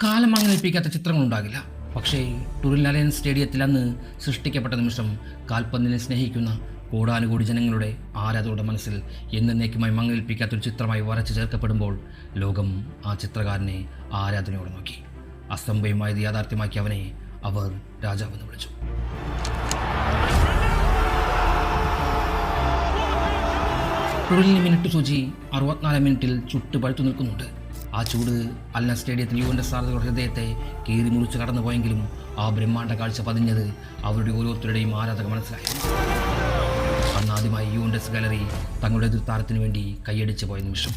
കാലം മങ്ങലേൽപ്പിക്കാത്ത ചിത്രങ്ങളുണ്ടാകില്ല. പക്ഷേ ടുറിൻ അലയൻസ് സ്റ്റേഡിയത്തിൽ അന്ന് സൃഷ്ടിക്കപ്പെട്ട നിമിഷം കാൽപന്തിനെ സ്നേഹിക്കുന്ന കോടാനുകോടി ജനങ്ങളുടെ ആരാധകരുടെ മനസ്സിൽ എന്നേക്കുമായി മങ്ങലേൽപ്പിക്കാത്തൊരു ചിത്രമായി വരച്ചു ചേർക്കപ്പെടുമ്പോൾ ലോകം ആ ചിത്രകാരനെ ആരാധനയോടെ നോക്കി. അസംഭവ്യമായത് യാഥാർത്ഥ്യമാക്കി അവനെ അവർ രാജാവെന്ന് വിളിച്ചു. ടുറിലിന് മിനിറ്റ് സൂചി 64 മിനിറ്റിൽ ചുട്ട് പഴുത്തു നിൽക്കുന്നുണ്ട്. ആ ചൂട് അൽന സ്റ്റേഡിയത്തിൽ യുവൻ്റസ് ആരാധകരുടെ ഹൃദയത്തെ കീറി മുറിച്ച് കടന്നുപോയെങ്കിലും ആ ബ്രഹ്മാണ്ഡ കാഴ്ച പതിഞ്ഞത് അവരുടെ ഓരോരുത്തരുടെയും ആരാധക മനസ്സിലായിരുന്നു. അന്നാദ്യമായി യുവൻ്റസ് ഗാലറി തങ്ങളുടെ എതിർത്താരത്തിന് വേണ്ടി കൈയടിച്ച് പോയ നിമിഷം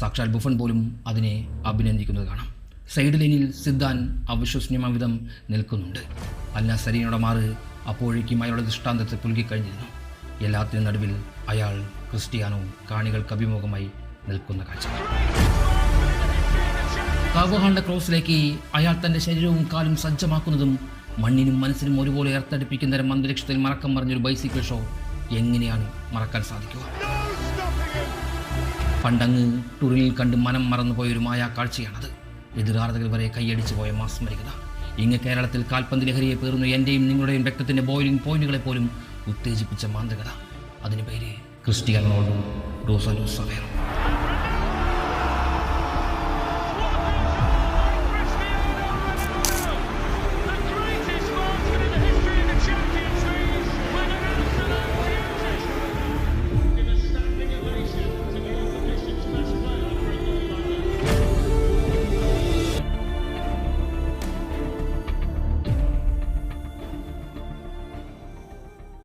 സാക്ഷാൽ ബുഫൺ പോലും അതിനെ അഭിനന്ദിക്കുന്നത് കാണാം. സൈഡ് ലൈനിൽ സിദ്ധാൻ അവിശ്വസനീയമായ വിധം നിൽക്കുന്നുണ്ട്. അൽന സരീനയുടെ മാറ് അപ്പോഴേക്കും അയാളുടെ ദൃഷ്ടാന്തത്തെ പുൽകിക്കഴിഞ്ഞിരുന്നു. എല്ലാത്തിനും നടുവിൽ അയാൾ ക്രിസ്റ്റിയാനോ കാണികൾക്ക് അഭിമുഖമായി നിൽക്കുന്ന കാഴ്ച. കാർവഹാളിന്റെ ക്രോസിലേക്ക് അയാൾ തൻ്റെ ശരീരവും കാലും സജ്ജമാക്കുന്നതും മണ്ണിനും മനസ്സിനും ഒരുപോലെ ഏർത്തടിപ്പിക്കുന്ന തരം അന്തരീക്ഷത്തിൽ മറക്കം മറിഞ്ഞൊരു ബൈസിക്കിൾ ഷോ എങ്ങനെയാണ് മറക്കാൻ സാധിക്കുക? പണ്ടങ്ങ് ടുറിനിൽ കണ്ട് മനം മറന്നുപോയൊരു മായാ കാഴ്ചയാണത്. എതിരാർഥകർ വരെ കൈയടിച്ചു പോയ മാസ്മരികത. ഇങ്ങ് കേരളത്തിൽ കാൽപന്ത് ലഹരിയെ പേറുന്ന എൻ്റെയും നിങ്ങളുടെയും രക്തത്തിൻ്റെ ബോയിലിംഗ് പോയിന്റുകളെ പോലും ഉത്തേജിപ്പിച്ച മാന്ത്രികത. അതിന് പേര് Cristiano Ronaldo dos Santos Aveiro.